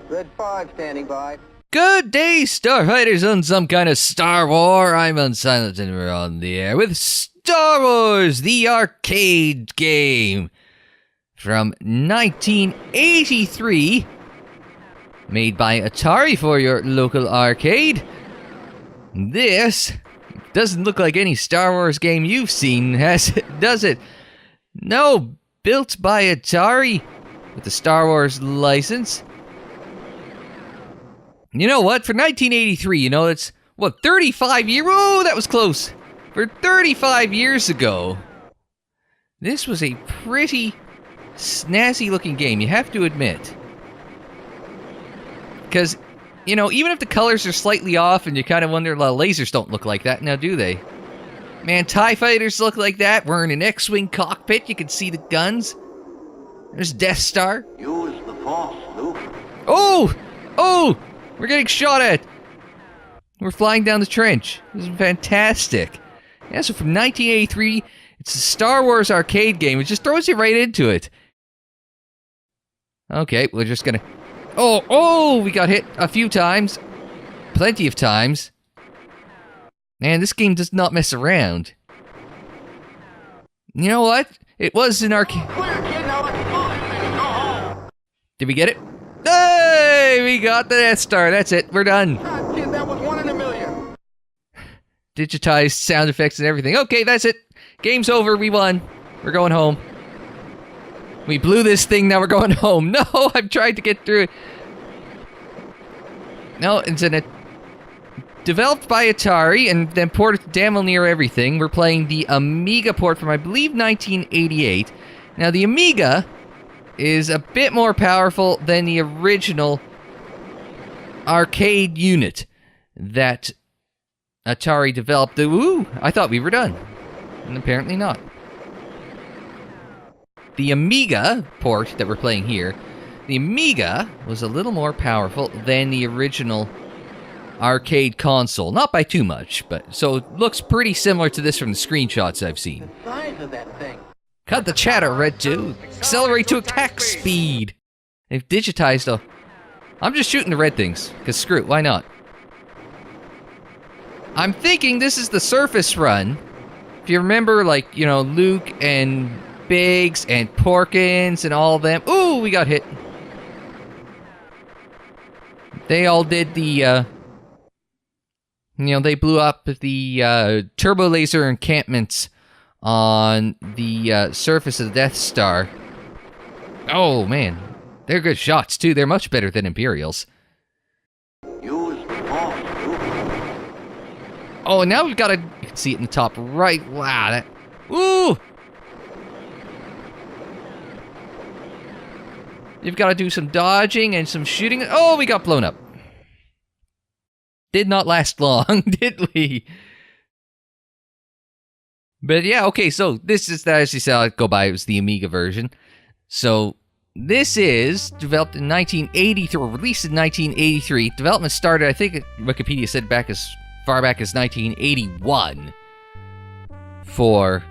Red 5 standing by. Good day, Starfighters on some kind of Star War. I'm Unsilent and we're on the air with Star Wars, the arcade game from 1983, made by Atari for your local arcade. This doesn't look like any Star Wars game you've seen, does it? No, built by Atari with the Star Wars license. You know what? For 1983, it's, 35 years? Oh, that was close. For 35 years ago, this was a pretty snazzy looking game, you have to admit. Because, even if the colors are slightly off and you kind of wonder, lasers don't look like that now, do they? Man, TIE fighters look like that. We're in an X-Wing cockpit, you can see the guns. There's Death Star. Use the Force, Luke. Oh! We're getting shot at! We're flying down the trench. This is fantastic. Yeah, so from 1983, it's a Star Wars arcade game. It just throws you right into it. Okay, we're just gonna... Oh! We got hit a few times. Plenty of times. Man, this game does not mess around. You know what? It was an arcade... Did we get it? Hey! We got the Death Star. That's it. We're done. God, kid, that was 1 in a million. Digitized sound effects and everything. Okay, that's it. Game's over. We won. We're going home. We blew this thing. Now we're going home. No, I'm trying to get through it. No, it's developed by Atari and then ported to damn near everything. We're playing the Amiga port from, I believe, 1988. Now, the Amiga is a bit more powerful than the original arcade unit that Atari developed. Ooh, I thought we were done. And apparently not. The Amiga port that we're playing here, the Amiga was a little more powerful than the original arcade console. Not by too much, but so it looks pretty similar to this from the screenshots I've seen. The size of that thing. Cut the chatter, Red 2. Accelerate to attack speed. They've digitized a... I'm just shooting the red things, because screw it, why not? I'm thinking this is the surface run. If you remember, Luke and Biggs and Porkins and all of them. Ooh, we got hit. They all did the, they blew up the turbolaser encampments on the surface of the Death Star. Oh, man. They're good shots, too. They're much better than Imperials. Use the Force, Luke. Oh, and now we've got to... You can see it in the top right. Wow, that... Ooh! You've got to do some dodging and some shooting. Oh, we got blown up. Did not last long, did we? But yeah, okay, so this is, as you saw it go by, it was the Amiga version. So this is developed in 1983, or released in 1983. Development started, I think Wikipedia said, back as far back as 1981 for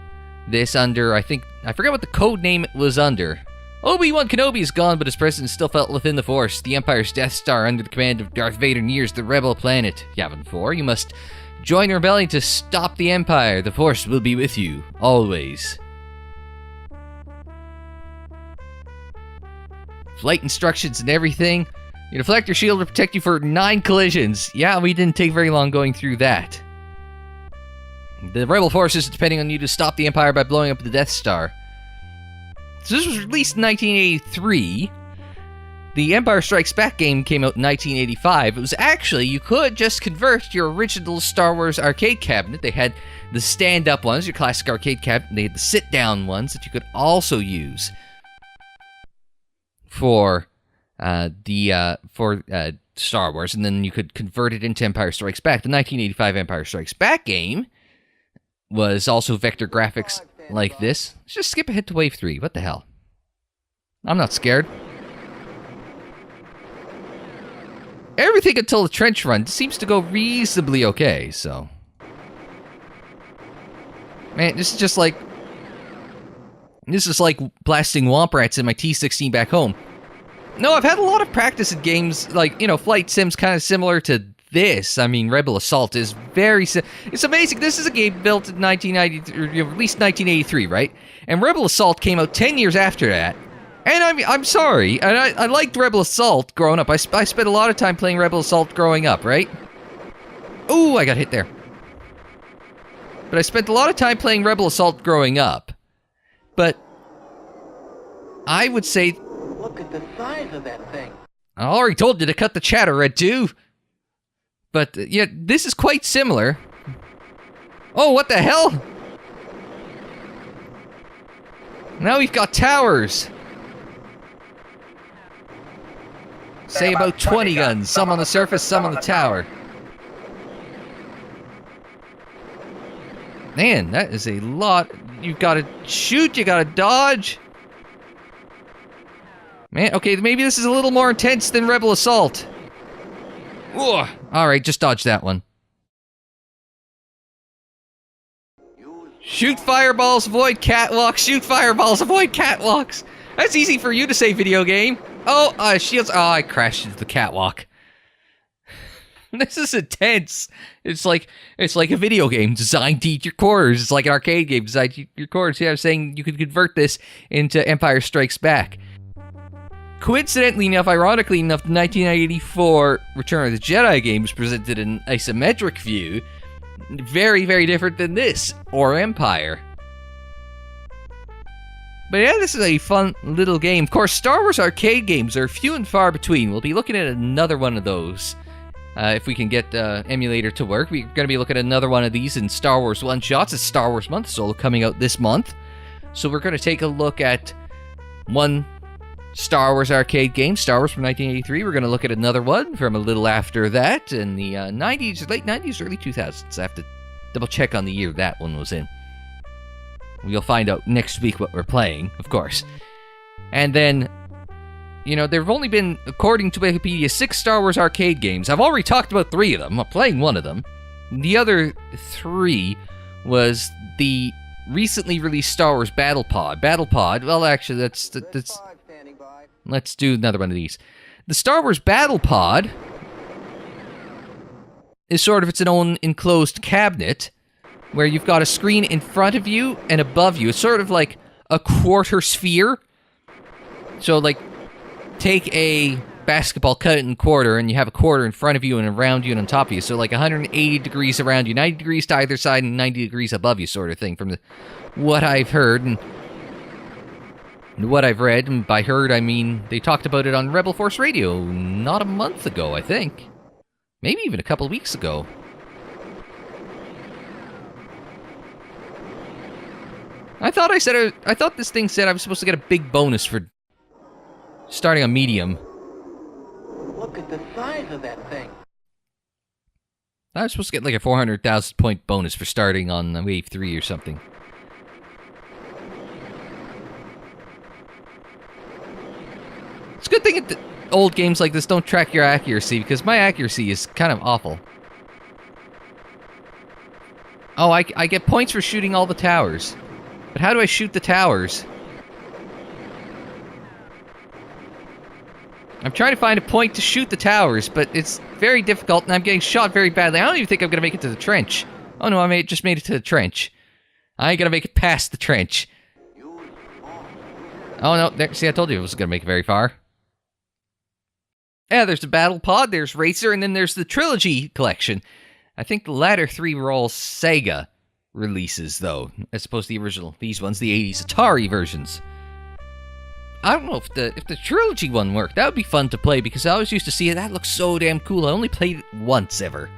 this under, I forget what the code name it was under. Obi-Wan Kenobi is gone, but his presence still felt within the Force. The Empire's Death Star, under the command of Darth Vader, nears the rebel planet Yavin 4. You must join the rebellion to stop the Empire. The Force will be with you, always. Flight instructions and everything. Your deflector shield will protect you for 9 collisions. Yeah, we didn't take very long going through that. The rebel forces are depending on you to stop the Empire by blowing up the Death Star. So this was released in 1983. The Empire Strikes Back game came out in 1985. It was actually, you could just convert your original Star Wars arcade cabinet. They had the stand-up ones, your classic arcade cabinet. They had the sit-down ones that you could also use for Star Wars, and then you could convert it into Empire Strikes Back. The 1985 Empire Strikes Back game was also vector graphics like this. Let's just skip ahead to Wave 3. What the hell? I'm not scared. Everything until the trench run seems to go reasonably okay, so... Man, this is just like... This is like blasting Womp Rats in my T-16 back home. No, I've had a lot of practice in games like, Flight Sim's kind of similar to this. I mean, Rebel Assault is it's amazing. This is a game built in 1990, or released 1983, right? And Rebel Assault came out 10 years after that. And I'm sorry, and I liked Rebel Assault growing up. I spent a lot of time playing Rebel Assault growing up, right? Ooh, I got hit there. But I spent a lot of time playing Rebel Assault growing up. But I would say... Look at the size of that thing. I already told you to cut the chatter, Red 2. But, yeah, this is quite similar. Oh, what the hell? Now we've got towers. Say about 20 guns. Some on the surface, some on the tower. Man, that is a lot. You've got to shoot, you got to dodge. Man, okay, maybe this is a little more intense than Rebel Assault. Ugh. Alright, just dodge that one. Shoot fireballs, avoid catwalks. Shoot fireballs, avoid catwalks. That's easy for you to say, video game. Oh, shields. Oh, I crashed into the catwalk. This is intense. It's like a video game designed to eat your quarters. It's like an arcade game designed to eat your quarters. Yeah, I was saying you could convert this into Empire Strikes Back. Coincidentally enough, ironically enough, the 1984 Return of the Jedi game was presented in isometric view. Very, very different than this, or Empire. But yeah, this is a fun little game. Of course, Star Wars arcade games are few and far between. We'll be looking at another one of those. If we can get emulator to work. We're going to be looking at another one of these in Star Wars one-shots. It's Star Wars month, so coming out this month. So we're going to take a look at one Star Wars arcade game, Star Wars from 1983. We're going to look at another one from a little after that in the 90s, late 90s, early 2000s. I have to double check on the year that one was in. You'll find out next week what we're playing, of course. And then, there have only been, according to Wikipedia, 6 Star Wars arcade games. I've already talked about 3 of them. I'm playing one of them. The other 3 was the recently released Star Wars Battle Pod. Battle Pod, well, actually, that's let's do another one of these. The Star Wars Battle Pod is sort of its own enclosed cabinet where you've got a screen in front of you and above you. It's sort of like a quarter sphere. So, like, take a basketball, cut it in quarter, and you have a quarter in front of you and around you and on top of you. So, like, 180 degrees around you, 90 degrees to either side, and 90 degrees above you sort of thing from what I've heard and what I've read. And by heard, I mean they talked about it on Rebel Force Radio not a month ago, I think. Maybe even a couple weeks ago. I thought this thing said I was supposed to get a big bonus for starting on medium. Look at the size of that thing. I was supposed to get like a 400,000 point bonus for starting on Wave 3 or something. It's a good thing that old games like this don't track your accuracy, because my accuracy is kind of awful. Oh, I get points for shooting all the towers. But how do I shoot the towers? I'm trying to find a point to shoot the towers, but it's very difficult, and I'm getting shot very badly. I don't even think I'm going to make it to the trench. Oh no, just made it to the trench. I ain't going to make it past the trench. Oh no, there, see, I told you I wasn't going to make it very far. Yeah, there's the Battle Pod, there's Racer, and then there's the Trilogy Collection. I think the latter 3 were all Sega releases, though, as opposed to the original. These ones, the 80s Atari versions. I don't know if the Trilogy one worked. That would be fun to play, because I always used to see it. That looks so damn cool. I only played it once ever.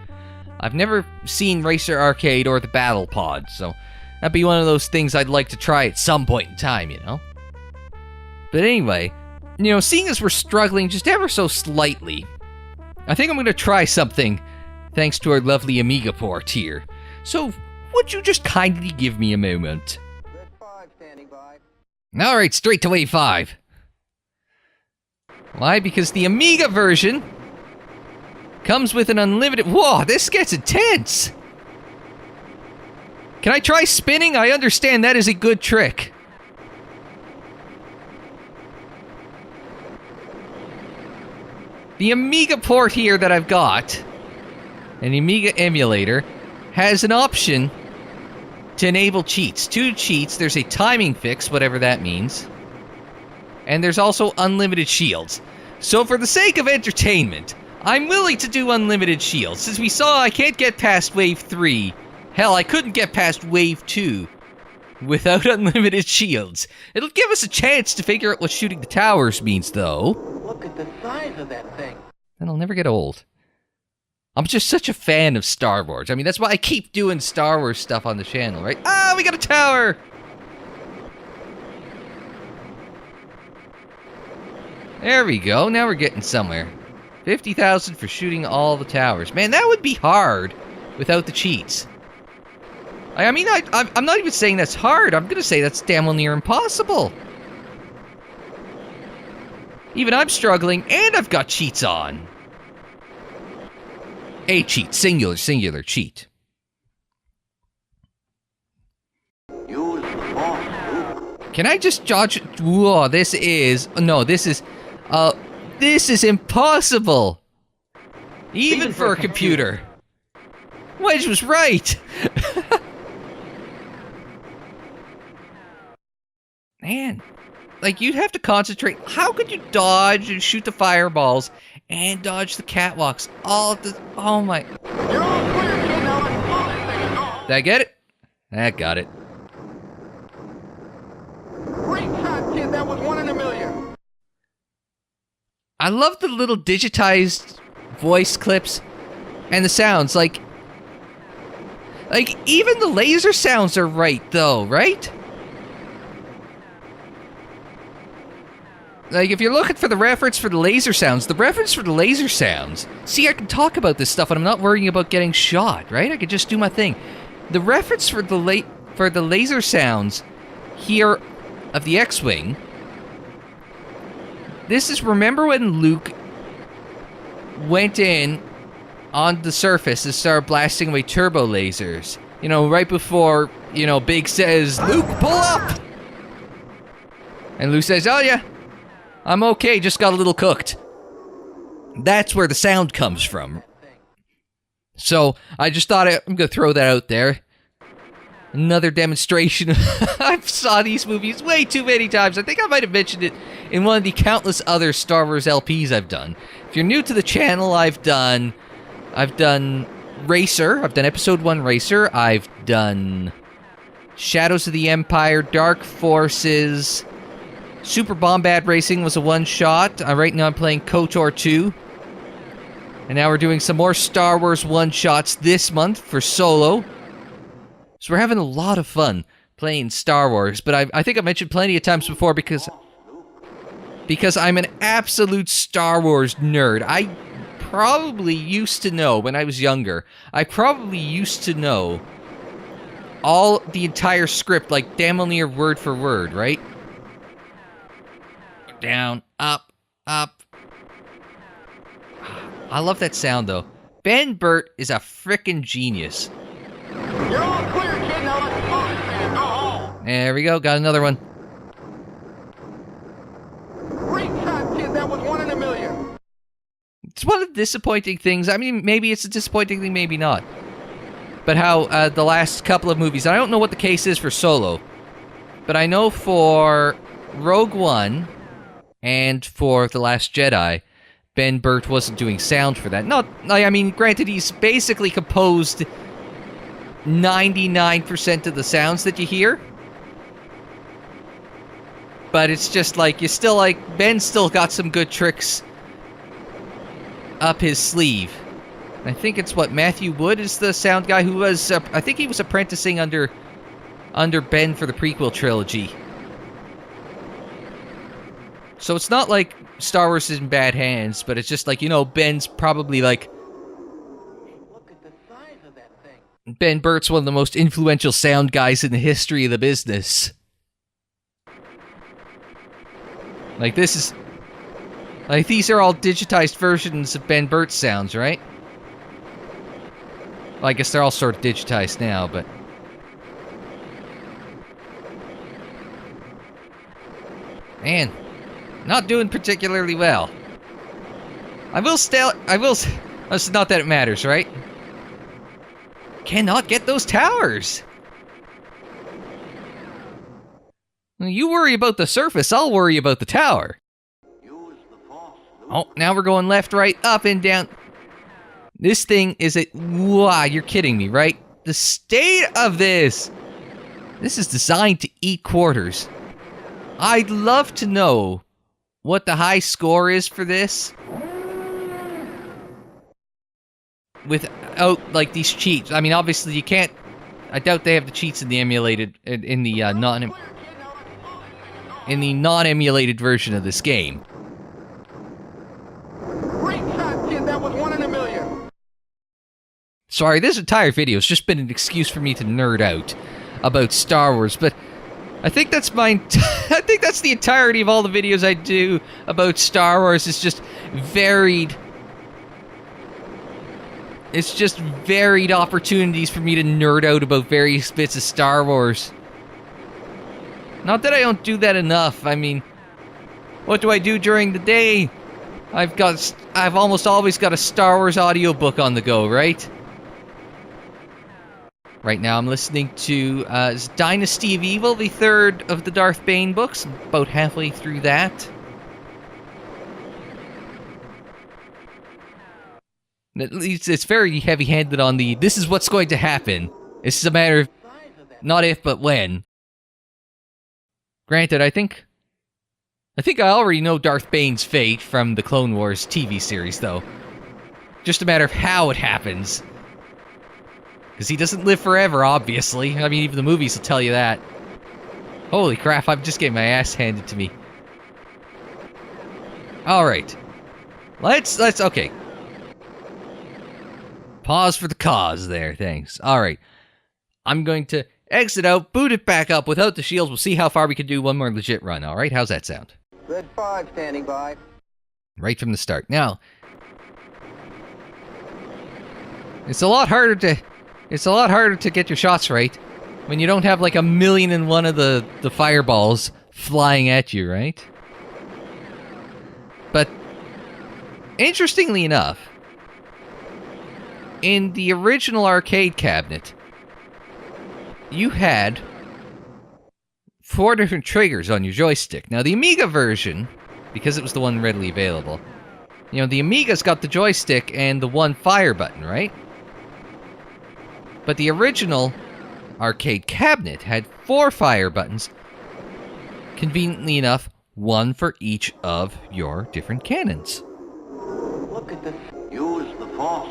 I've never seen Racer Arcade or the Battle Pod, so that'd be one of those things I'd like to try at some point in time, you know? But anyway, seeing as we're struggling just ever so slightly, I think I'm going to try something thanks to our lovely Amiga port here. So, would you just kindly give me a moment? Red 5 standing by. Alright, straight to Wave 5. Why? Because the Amiga version comes with an unlimited... Whoa, this gets intense! Can I try spinning? I understand that is a good trick. The Amiga port here that I've got, an Amiga emulator, has an option to enable cheats. 2 cheats. There's a timing fix, whatever that means. And there's also unlimited shields. So for the sake of entertainment, I'm willing to do unlimited shields. Since we saw I can't get past Wave 3. Hell, I couldn't get past Wave 2 without unlimited shields. It'll give us a chance to figure out what shooting the towers means, though. Look at the size of that thing. And I'll never get old. I'm just such a fan of Star Wars. I mean, that's why I keep doing Star Wars stuff on the channel, right? Ah, we got a tower! There we go. Now we're getting somewhere. 50,000 for shooting all the towers. Man, that would be hard without the cheats. I mean, I'm not even saying that's hard. I'm gonna say that's damn near impossible. Even I'm struggling, and I've got cheats on. A cheat. Singular cheat. Use the force, Luke. Can I just judge? Whoa, this is impossible. Even for a computer. Wedge was right. Man, like, you'd have to concentrate. How could you dodge and shoot the fireballs and dodge the catwalks all at the... Oh my... You're all clear, kid. Now let's blow this thing and go home. Did I get it? I got it. Great shot, kid. That was 1 in a million. I love the little digitized voice clips and the sounds. Like, even the laser sounds are right, though, right? Like, if you're looking for the reference for the laser sounds, see, I can talk about this stuff and I'm not worrying about getting shot, right? I could just do my thing. The reference for the laser sounds here of the X-Wing, this is, remember when Luke went in on the surface and started blasting away turbolasers? You know, right before, you know, Big says, "Luke, pull up!" And Luke says, "Oh yeah, I'm okay, just got a little cooked." That's where the sound comes from. So, I just thought I'm gonna throw that out there. Another demonstration. I've saw these movies way too many times. I think I might have mentioned it in one of the countless other Star Wars LPs I've done. If you're new to the channel, I've done Racer. I've done Episode 1 Racer. I've done Shadows of the Empire, Dark Forces. Super Bombad Racing was a one-shot. Right now I'm playing KOTOR 2. And now we're doing some more Star Wars one-shots this month for Solo. So we're having a lot of fun playing Star Wars. But I think I mentioned plenty of times before because I'm an absolute Star Wars nerd. I probably used to know when I was younger. I probably used to know the entire script, like damn near word for word, right? Down, up, up. I love that sound, though. Ben Burtt is a frickin' genius. You're all clear, kid. Now let's blow this thing and go home. There we go, got another one. Great shot, kid. That was 1 in a million. It's one of the disappointing things. I mean, maybe it's a disappointing thing, maybe not. But how the last couple of movies, I don't know what the case is for Solo, but I know for Rogue One and for The Last Jedi, Ben Burtt wasn't doing sound for that. I mean, granted, he's basically composed 99% of the sounds that you hear. But it's just like, you still like, Ben's still got some good tricks up his sleeve. I think it's Matthew Wood is the sound guy who was, I think he was apprenticing under Ben for the prequel trilogy. So it's not like Star Wars is in bad hands, but it's just like, you know, Ben's probably like... Look at the size of that thing. Ben Burtt's one of the most influential sound guys in the history of the business. Like, this is... Like, these are all digitized versions of Ben Burtt's sounds, right? Well, I guess they're all sort of digitized now, but... Man, not doing particularly well. I will still. It's not that it matters, right? Cannot get those towers. You worry about the surface, I'll worry about the tower. Oh, now we're going left, right, up, and down. This thing is a... Wow, you're kidding me, right? The state of this! This is designed to eat quarters. I'd love to know what the high score is for this. Without, like, these cheats. I mean, obviously you can't... I doubt they have the cheats in the emulated... In the non-emulated version of this game. Great shot, kid. That was 1 in a million. Sorry, this entire video has just been an excuse for me to nerd out about Star Wars, but I think that's I think that's the entirety of all the videos I do about Star Wars. It's just varied. It's just varied opportunities for me to nerd out about various bits of Star Wars. Not that I don't do that enough. I mean, what do I do during the day? I've almost always got a Star Wars audiobook on the go, right? Right now I'm listening to Dynasty of Evil, the third of the Darth Bane books. I'm about halfway through that. At least it's very heavy-handed on the, this is what's going to happen. It's a matter of, not if, but when. Granted, I think I already know Darth Bane's fate from the Clone Wars TV series, though. Just a matter of how it happens. Because he doesn't live forever, obviously. I mean, even the movies will tell you that. Holy crap, I'm just getting my ass handed to me. Alright. Let's, okay. Pause for the cause there, thanks. Alright. I'm going to exit out, boot it back up without the shields. We'll see how far we can do one more legit run, alright? How's that sound? Good 5 standing by. Right from the start. Now, it's a lot harder to get your shots right when you don't have like 1,000,001 of the fireballs flying at you, right? But interestingly enough, in the original arcade cabinet, you had 4 different triggers on your joystick. Now, the Amiga version, because it was the one readily available, you know, the Amiga's got the joystick and the 1 fire button, right? But the original arcade cabinet had 4 fire buttons. Conveniently enough, 1 for each of your different cannons. Look at this. Use the force.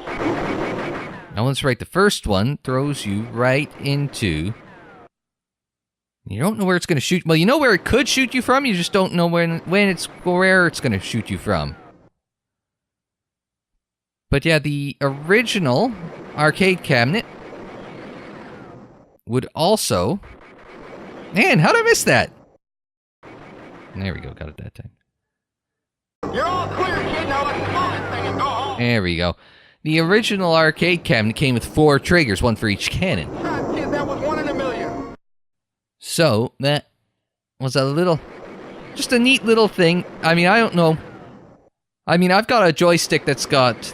Now, let's right. The first one throws you right into... You don't know where it's going to shoot. Well, you know where it could shoot you from. You just don't know where it's going to shoot you from. But yeah, the original arcade cabinet would also... Man, how did I miss that? There we go. Got it that time. You're all clear, kid. Now let's blow this thing and go home. There we go. The original arcade cabinet came with 4 triggers, 1 for each cannon. Shot, kid. That was 1 in a million. So, that was just a neat little thing. I mean, I don't know. I mean, I've got a joystick that's got,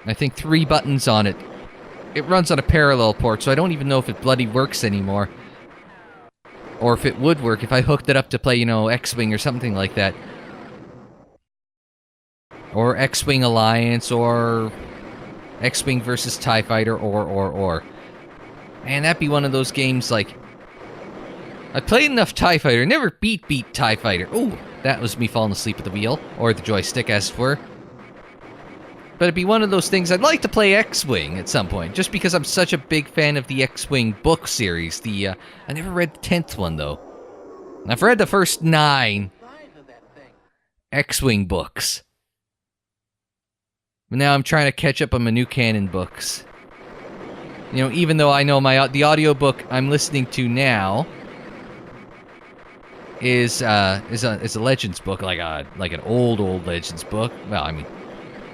I think, 3 buttons on it. It runs on a parallel port, so I don't even know if it bloody works anymore. Or if it would work if I hooked it up to play, you know, X-Wing or something like that. Or X-Wing Alliance, or X-Wing versus TIE Fighter, or. Man, that'd be one of those games, like... I played enough TIE Fighter, never beat TIE Fighter. Ooh, that was me falling asleep at the wheel, or the joystick, as it were. But it'd be one of those things, I'd like to play X-Wing at some point, just because I'm such a big fan of the X-Wing book series. I never read the 10th one, though. I've read the first 9 X-Wing books. But now I'm trying to catch up on my new canon books. You know, even though I know the audiobook I'm listening to now is a Legends book, like an old Legends book. Well, I mean,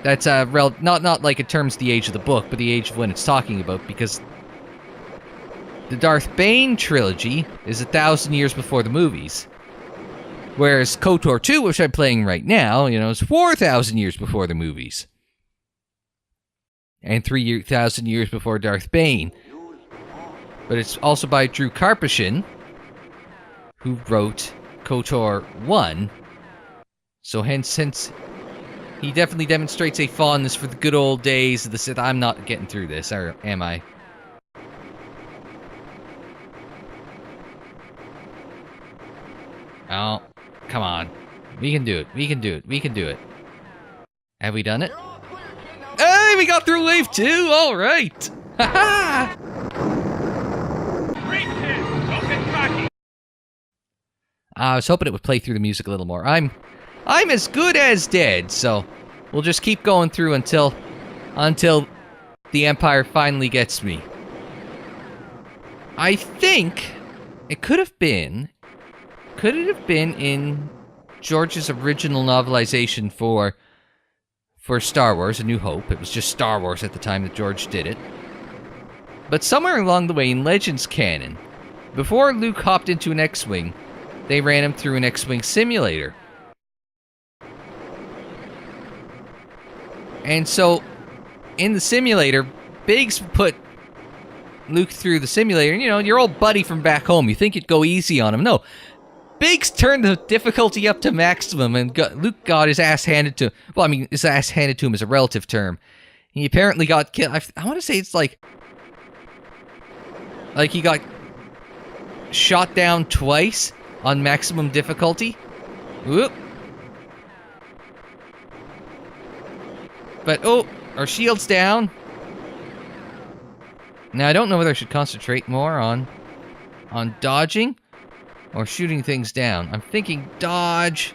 that's not like in terms of the age of the book, but the age of when it's talking about, because the Darth Bane trilogy is 1,000 years before the movies. Whereas KOTOR 2, which I'm playing right now, is 4,000 years before the movies. And 3,000 years before Darth Bane. But it's also by Drew Karpyshyn, who wrote KOTOR 1. So hence he definitely demonstrates a fondness for the good old days of the Sith. I'm not getting through this, or am I? Oh, come on. We can do it. We can do it. We can do it. Have we done it? Hey, we got through wave 2. All right. Ha I was hoping it would play through the music a little more. I'm as good as dead, so we'll just keep going through until the Empire finally gets me. I think it could have been. Could it have been in George's original novelization for Star Wars, A New Hope? It was just Star Wars at the time that George did it. But somewhere along the way in Legends canon, before Luke hopped into an X-Wing, they ran him through an X-Wing simulator. And so, in the simulator, Biggs put Luke through the simulator. And, your old buddy from back home, you think you'd go easy on him. No. Biggs turned the difficulty up to maximum, and Luke got his ass handed to... Well, I mean, his ass handed to him is a relative term. He apparently got killed. I want to say it's like he got shot down twice on maximum difficulty. Whoop. But, our shield's down. Now, I don't know whether I should concentrate more on dodging or shooting things down. I'm thinking dodge.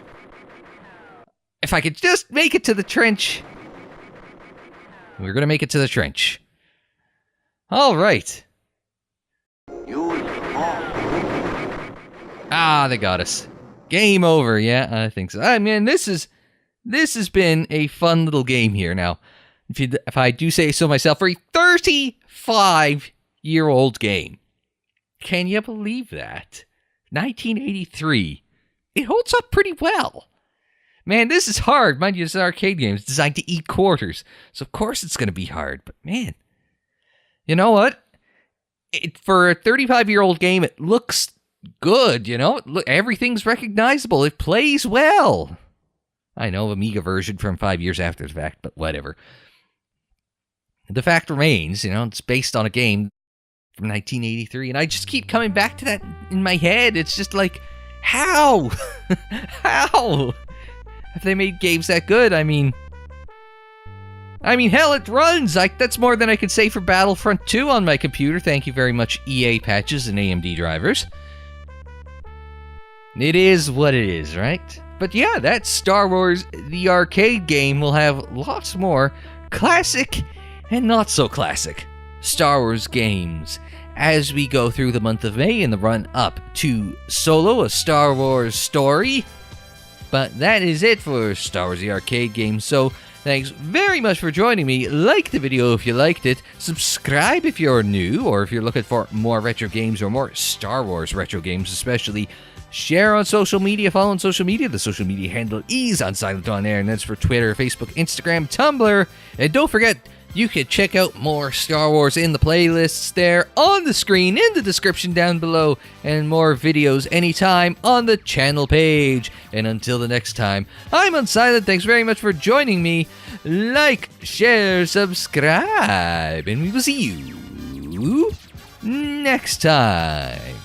If I could just make it to the trench. We're going to make it to the trench. All right. Ah, they got us. Game over. Yeah, I think so. I mean, this has been a fun little game here. Now, if I do say so myself, for a 35-year-old game. Can you believe that? 1983. It holds up pretty well. Man, this is hard. Mind you, it's an arcade game. It's designed to eat quarters. So, of course, it's going to be hard. But, man, you know what? For a 35-year-old game, it looks good, everything's recognizable. It plays well. I know, Amiga version from 5 years after the fact, but whatever. The fact remains, it's based on a game from 1983, and I just keep coming back to that in my head. It's just like, how? How? Have they made games that good? I mean, hell, it runs. That's more than I could say for Battlefront 2 on my computer. Thank you very much, EA patches and AMD drivers. It is what it is, right? But yeah, that Star Wars, the arcade game, will have lots more classic and not so classic Star Wars games as we go through the month of May in the run up to Solo, a Star Wars story. But that is it for Star Wars the arcade game. So thanks very much for joining me. Like the video if you liked it. Subscribe if you're new, or if you're looking for more retro games or more Star Wars retro games especially. Share on social media, follow on social media. The social media handle is Unsilent on Air, and that's for Twitter, Facebook, Instagram, Tumblr. And don't forget, you can check out more Star Wars in the playlists there on the screen, in the description down below, and more videos anytime on the channel page. And until the next time, I'm Unsilent. Thanks very much for joining me. Like, share, subscribe, and we will see you next time.